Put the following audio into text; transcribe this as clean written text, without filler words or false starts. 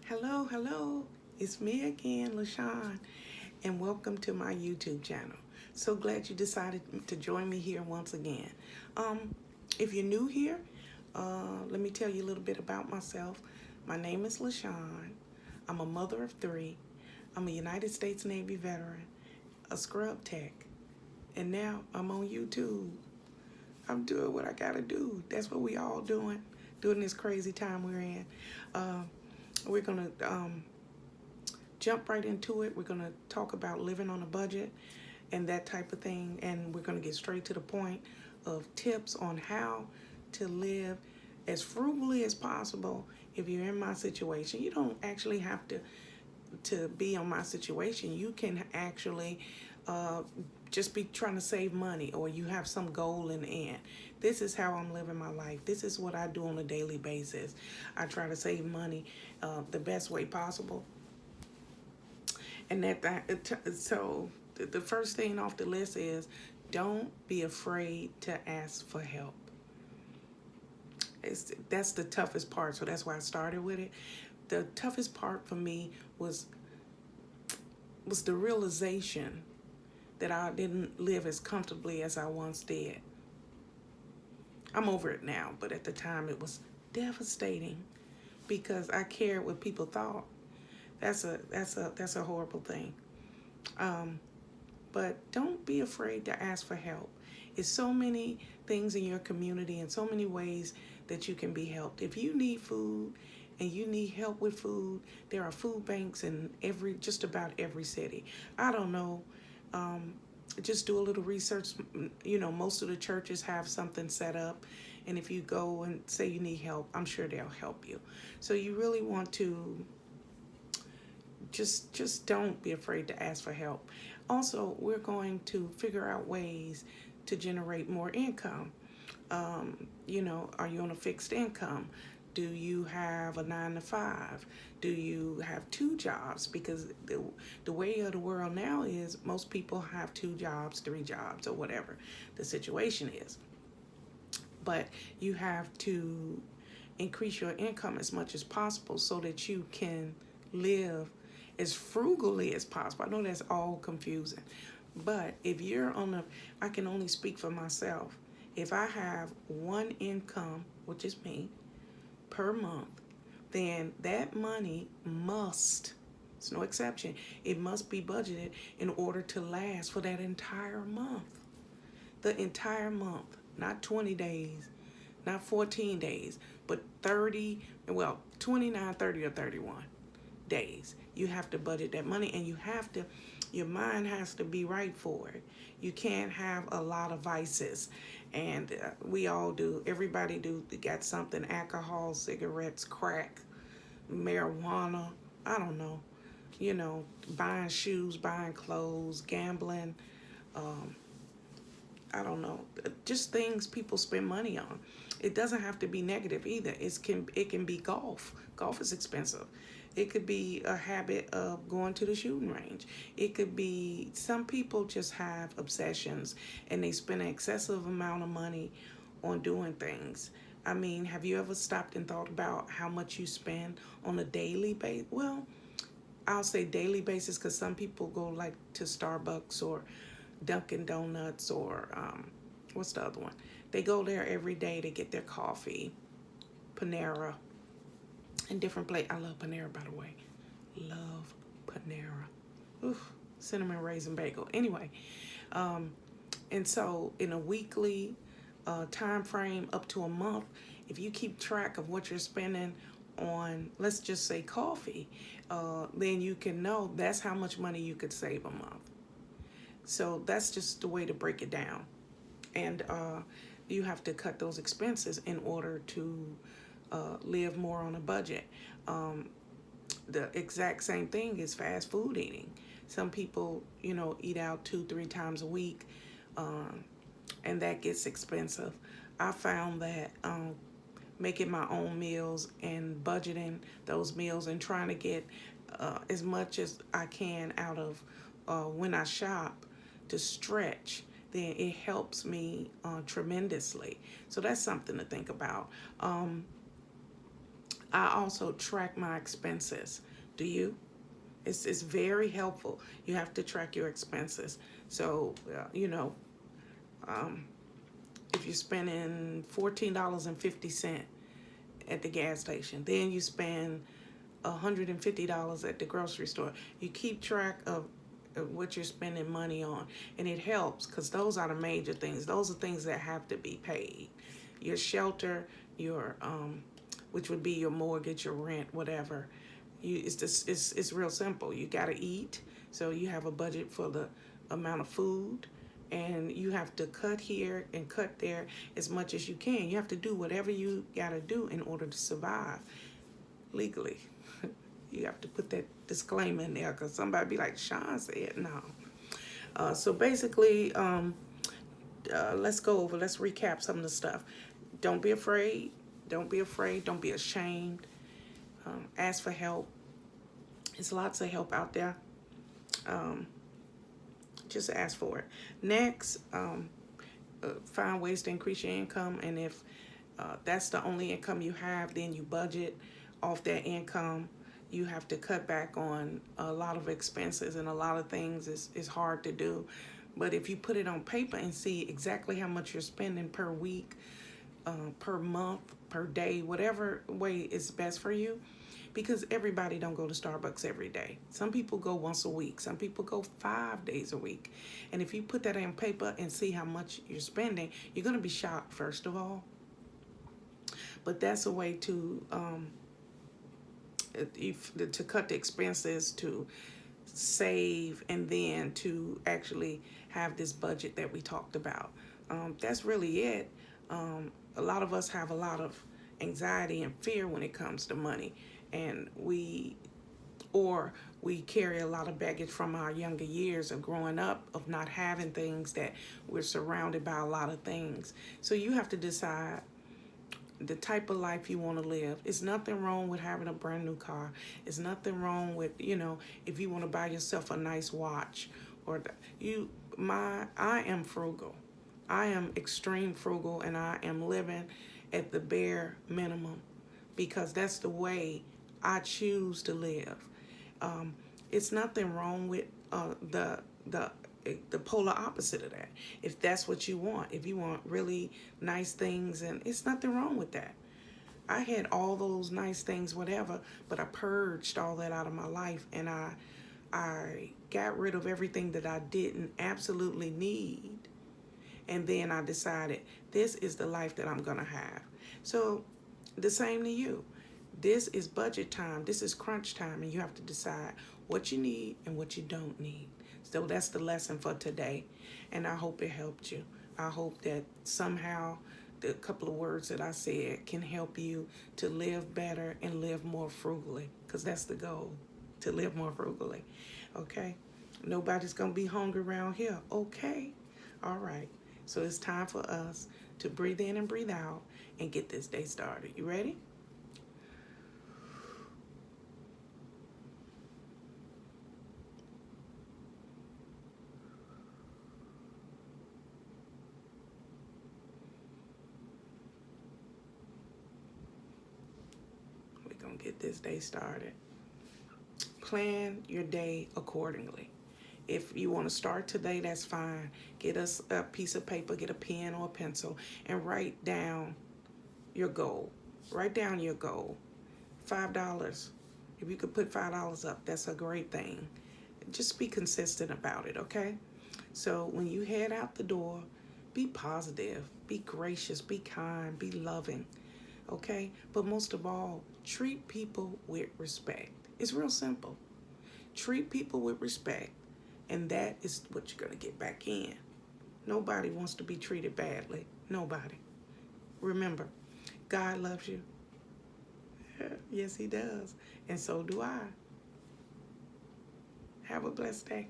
Hello, hello. It's me again, Lashon, and welcome to my YouTube channel. So glad you decided to join me here once again. If you're new here, let me tell you a little bit about myself. My name is Lashon. I'm a mother of three. I'm a United States Navy veteran, a scrub tech, and now I'm on YouTube. I'm doing what I gotta do. That's what we all doing during this crazy time we're in. We're gonna jump right into it. We're gonna talk about living on a budget and that type of thing, and we're gonna get straight to the point of tips on how to live as frugally as possible. If you're in my situation, you don't actually have to be on my situation. You can actually just be trying to save money, or you have some goal in the end. This is how I'm living my life. This is what I do on a daily basis. I try to save money the best way possible. And so the first thing off the list is don't be afraid to ask for help. That's the toughest part, so that's why I started with it. The toughest part for me was the realization that I didn't live as comfortably as I once did. I'm over it now, but at the time it was devastating because I cared what people thought. That's a horrible thing. But don't be afraid to ask for help. It's so many things in your community and so many ways that you can be helped. If you need food and you need help with food, there are food banks in just about every city. I don't know. Just do a little research. Most of the churches have something set up, and if you go and say you need help, I'm sure they'll help you. So you really want to just don't be afraid to ask for help. Also, we're going to figure out ways to generate more income. Are you on a fixed income? Do you have a 9 to 5? Do you have two jobs? Because the way of the world now is most people have 2 jobs, 3 jobs, or whatever the situation is. But you have to increase your income as much as possible so that you can live as frugally as possible. I know that's all confusing. But if I can only speak for myself. If I have one income, which is me, per month, then that money it's no exception, it must be budgeted in order to last for that entire month. The entire month, not 20 days, not 14 days, but 29, 30, or 31 days. You have to budget that money, and your mind has to be right for it. You can't have a lot of vices, and we all do. Everybody got something: alcohol, cigarettes, crack, marijuana. I don't know. Buying shoes, buying clothes, gambling. I don't know. Just things people spend money on. It doesn't have to be negative either. It can be golf. Golf is expensive. It could be a habit of going to the shooting range. It could be some people just have obsessions and they spend an excessive amount of money on doing things. I mean, have you ever stopped and thought about how much you spend on a daily basis? Well, I'll say daily basis because some people go like to Starbucks or Dunkin' Donuts or what's the other one? They go there every day to get their coffee, Panera, and different places. I love Panera, by the way. Love Panera. Oof, cinnamon raisin bagel. Anyway, and so in a weekly time frame up to a month, if you keep track of what you're spending on, let's just say coffee, then you can know that's how much money you could save a month. So that's just the way to break it down. And you have to cut those expenses in order to live more on a budget. The exact same thing is fast food eating. Some people, eat out 2-3 times a week, and that gets expensive. I found that making my own meals and budgeting those meals and trying to get as much as I can out of when I shop to stretch, then it helps me tremendously. So that's something to think about. I also track my expenses. Do you? It's very helpful. You have to track your expenses. So, um, if you're spending $14.50 at the gas station, then you spend $150 at the grocery store. You keep track of what you're spending money on, and it helps because those are the major things. Those are things that have to be paid. Your shelter, your which would be your mortgage, your rent, whatever. It's real simple. You got to eat, so you have a budget for the amount of food, and you have to cut here and cut there as much as you can. You have to do whatever you got to do in order to survive legally. You have to put that disclaimer in there because somebody be like, Sean said no. So basically, let's recap some of the stuff. Don't be afraid. Don't be afraid. Don't be ashamed. Ask for help. There's lots of help out there. Just ask for it. Next, find ways to increase your income. And if that's the only income you have, then you budget off that income. You have to cut back on a lot of expenses, and a lot of things is hard to do. But if you put it on paper and see exactly how much you're spending per week, per month, per day, whatever way is best for you, because everybody don't go to Starbucks every day. Some people go once a week. Some people go 5 days a week. And if you put that on paper and see how much you're spending, you're going to be shocked, first of all. But that's a way to cut the expenses, to save, and then to actually have this budget that we talked about. That's really it. A lot of us have a lot of anxiety and fear when it comes to money, and we carry a lot of baggage from our younger years of growing up, of not having things, that we're surrounded by a lot of things. So you have to decide the type of life you want to live. It's nothing wrong with having a brand new car. It's nothing wrong with, if you want to buy yourself a nice watch, or I am frugal. I am extreme frugal, and I am living at the bare minimum because that's the way I choose to live. It's nothing wrong with the polar opposite of that. If that's what you want, if you want really nice things, and it's nothing wrong with that. I had all those nice things, whatever, but I purged all that out of my life, and I got rid of everything that I didn't absolutely need. And then I decided this is the life that I'm going to have. So the same to you. This is budget time. This is crunch time, and you have to decide what you need and what you don't need. So that's the lesson for today, and I hope it helped you. I hope that somehow the couple of words that I said can help you to live better and live more frugally, because that's the goal, to live more frugally. Okay? Nobody's going to be hungry around here. Okay? All right. So it's time for us to breathe in and breathe out and get this day started. You ready? We're going to get this day started. Plan your day accordingly. If you want to start today, that's fine. Get us a piece of paper, get a pen or a pencil, and write down your goal. Write down your goal. $5. If you could put $5 up, that's a great thing. Just be consistent about it, okay? So when you head out the door, be positive, be gracious, be kind, be loving, okay? But most of all, treat people with respect. It's real simple. Treat people with respect. And that is what you're going to get back in. Nobody wants to be treated badly. Nobody. Remember, God loves you. Yes, he does. And so do I. Have a blessed day.